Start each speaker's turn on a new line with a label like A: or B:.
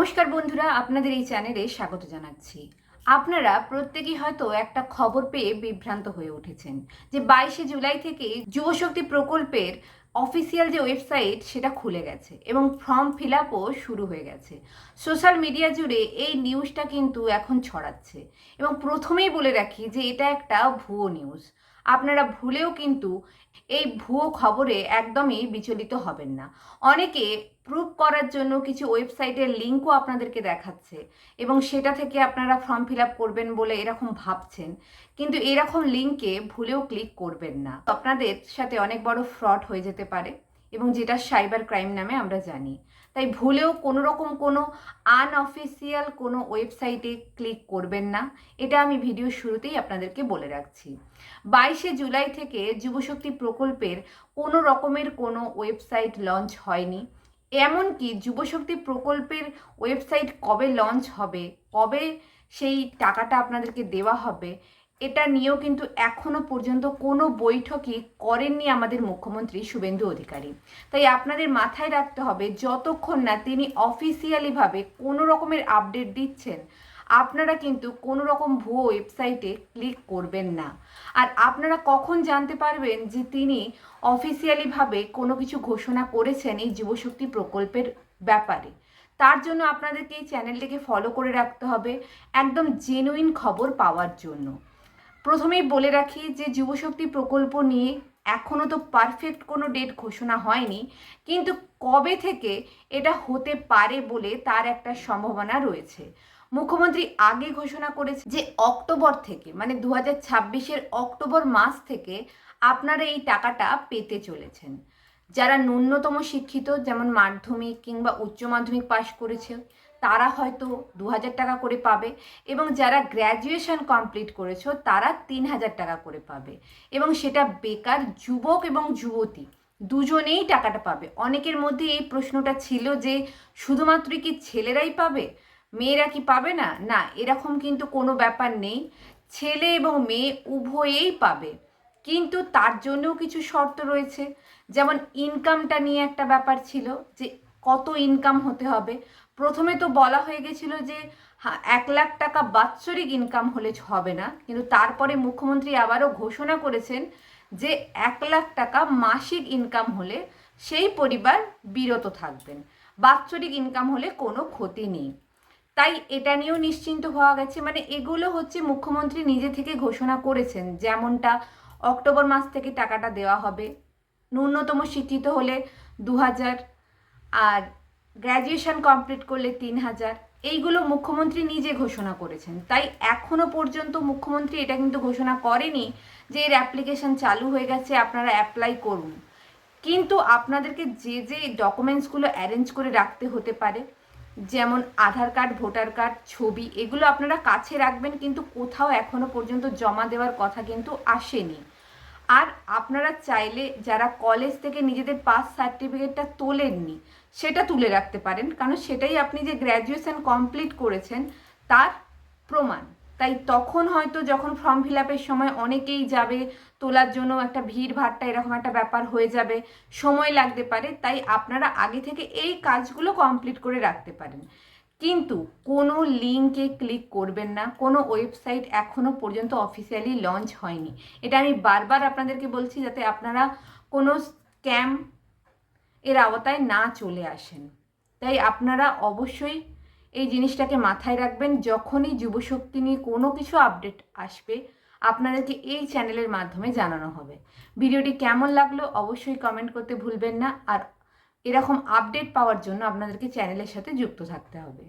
A: নমস্কার বন্ধুরা, আপনাদের এই চ্যানেলে স্বাগত জানাচ্ছি। আপনারা প্রত্যেকেই হয়তো একটা খবর পেয়ে বিভ্রান্ত হয়ে উঠেছেন যে 22শে জুলাই থেকে যুবশক্তি প্রকল্পের অফিসিয়াল যে ওয়েবসাইট সেটা খুলে গেছে এবং ফর্ম ফিল আপও শুরু হয়ে গেছে। সোশ্যাল মিডিয়া জুড়ে এই নিউজটা কিন্তু এখন ছড়াচ্ছে এবং প্রথমেই বলে রাখি যে এটা একটা ভুয়ো নিউজ। আপনারা ভুলেও কিন্তু এই ভুয়ো খবরে একদমই বিচলিত হবেন না। অনেকে প্রুভ করার জন্য কিছু ওয়েবসাইটের লিঙ্কও আপনাদেরকে দেখাচ্ছে এবং সেটা থেকে আপনারা ফর্ম ফিল আপ করবেন বলে এরকম ভাবছেন, কিন্তু এরকম লিঙ্কে ভুলেও ক্লিক করবেন না। আপনাদের সাথে অনেক বড় ফ্রড হয়ে যেতে পারে এবং যেটা সাইবার ক্রাইম নামে আমরা জানি। তাই ভুলেও কোনো রকম কোনো আনঅফিসিয়াল কোনো ওয়েবসাইটে ক্লিক করবেন না, এটা আমি ভিডিও শুরুতেই আপনাদেরকে বলে রাখছি। 22শে জুলাই থেকে যুবশক্তি প্রকল্পের কোনো রকমের কোনো ওয়েবসাইট লঞ্চ হয়নি। এমনকি যুবশক্তি প্রকল্পের ওয়েবসাইট কবে লঞ্চ হবে, কবে সেই টাকাটা আপনাদেরকে দেওয়া হবে, এটা নিয়েও কিন্তু এখনো পর্যন্ত কোনো বৈঠকই করেননি আমাদের মুখ্যমন্ত্রী শুভেন্দু অধিকারী। তাই আপনাদের মাথায় রাখতে হবে, যতক্ষণ না তিনি অফিসিয়ালিভাবে কোনো রকমের আপডেট দিচ্ছেন, আপনারা কিন্তু কোনো রকম ভুয়ো ওয়েবসাইটে ক্লিক করবেন না। আর আপনারা কখন জানতে পারবেন যে তিনি অফিসিয়ালিভাবে কোনো কিছু ঘোষণা করেছেন এই যুবশক্তি প্রকল্পের ব্যাপারে? তার জন্য আপনাদেরকে এই চ্যানেলটিকে ফলো করে রাখতে হবে একদম জেনুইন খবর পাওয়ার জন্য। প্রথমেই বলে রাখি যে যুবশক্তি প্রকল্প নিয়ে এখনও তো পারফেক্ট কোনো ডেট ঘোষণা হয়নি, কিন্তু কবে থেকে এটা হতে পারে বলে তার একটা সম্ভাবনা রয়েছে। মুখ্যমন্ত্রী আগে ঘোষণা করেছে যে অক্টোবর থেকে, মানে 2026-এর অক্টোবর মাস থেকে আপনারা এই টাকাটা পেতে চলেছেন। যারা ন্যূনতম শিক্ষিত, যেমন মাধ্যমিক কিংবা উচ্চ মাধ্যমিক পাশ করেছে, তারা হয়তো 2000 টাকা করে পাবে এবং যারা গ্র্যাজুয়েশন কমপ্লিট করেছো তারা 3000 টাকা করে পাবে এবং সেটা বেকার যুবক এবং যুবতী দুজনেই টাকাটা পাবে। অনেকের মধ্যে এই প্রশ্নটা ছিল যে শুধুমাত্র কি ছেলেরাই পাবে, মেয়েরা কি পাবে না? না, এরকম কিন্তু কোনো ব্যাপার নেই, ছেলে এবং মেয়ে উভয়েই পাবে, কিন্তু তার জন্যও কিছু শর্ত রয়েছে। যেমন ইনকামটা নিয়ে একটা ব্যাপার ছিল যে কত ইনকাম হতে হবে। প্রথমে তো বলা হয়ে গেছিল যে 1 লাখ টাকা বাৎসরিক ইনকাম হলে হবে না, কিন্তু তারপরে মুখ্যমন্ত্রী আবারও ঘোষণা করেছেন যে 1 লাখ টাকা মাসিক ইনকাম হলে সেই পরিবার বিরত থাকবেন, বাৎসরিক ইনকাম হলে কোনো ক্ষতি নেই। তাই এটা নিয়েও নিশ্চিন্ত হওয়া গেছে। মানে এগুলো হচ্ছে মুখ্যমন্ত্রী নিজে থেকে ঘোষণা করেছেন, যেমনটা অক্টোবর মাস থেকে টাকাটা দেওয়া হবে, ন্যূনতম শিক্ষিত হলে 2000, আর গ্র্যাজুয়েশন কমপ্লিট করলে 3000, এইগুলো মুখ্যমন্ত্রী নিজে ঘোষণা করেছেন। তাই এখনো পর্যন্ত মুখ্যমন্ত্রী এটা কিন্তু ঘোষণা করেনি যে এর অ্যাপ্লিকেশন চালু হয়ে গেছে, আপনারা অ্যাপ্লাই করুন। কিন্তু আপনাদেরকে যে যে ডকুমেন্টসগুলো অ্যারেঞ্জ করে রাখতে হতে পারে, যেমন আধার কার্ড, ভোটার কার্ড, ছবি, এগুলো আপনারা কাছে রাখবেন, কিন্তু কোথাও এখনো পর্যন্ত জমা দেওয়ার কথা কিন্তু আসেনি। আর আপনারা চাইলে যারা কলেজ থেকে নিজেদের পাস সার্টিফিকেটটা তোলেননি সেটা তুলে রাখতে পারেন, কারণ সেটাই আপনি যে গ্র্যাজুয়েশন কমপ্লিট করেছেন তার প্রমাণ। তাই তখন হয়তো যখন ফর্ম ফিল আপের সময় অনেকেই যাবে তোলার জন্য, একটা ভিড় ভাট্টা এরকম একটা ব্যাপার হয়ে যাবে, সময় লাগতে পারে। তাই আপনারা আগে থেকে এই কাজগুলো কমপ্লিট করে রাখতে পারেন, কিন্তু কোনো লিঙ্কে ক্লিক করবেন না। কোনো ওয়েবসাইট এখনো পর্যন্ত অফিসিয়ালি লঞ্চ হয়নি, এটা আমি বারবার আপনাদেরকে বলছি, যাতে আপনারা কোনো স্ক্যাম এর আওতায় না চলে আসেন। তাই আপনারা অবশ্যই এই জিনিসটাকে মাথায় রাখবেন, যখনই যুবশক্তি নিয়ে কোনো কিছু আপডেট আসবে আপনাদেরকে এই চ্যানেলের মাধ্যমে জানানো হবে। ভিডিওটি কেমন লাগলো অবশ্যই কমেন্ট করতে ভুলবেন না, আর এরকম আপডেট পাওয়ার জন্য আপনাদেরকে চ্যানেলের সাথে যুক্ত থাকতে হবে।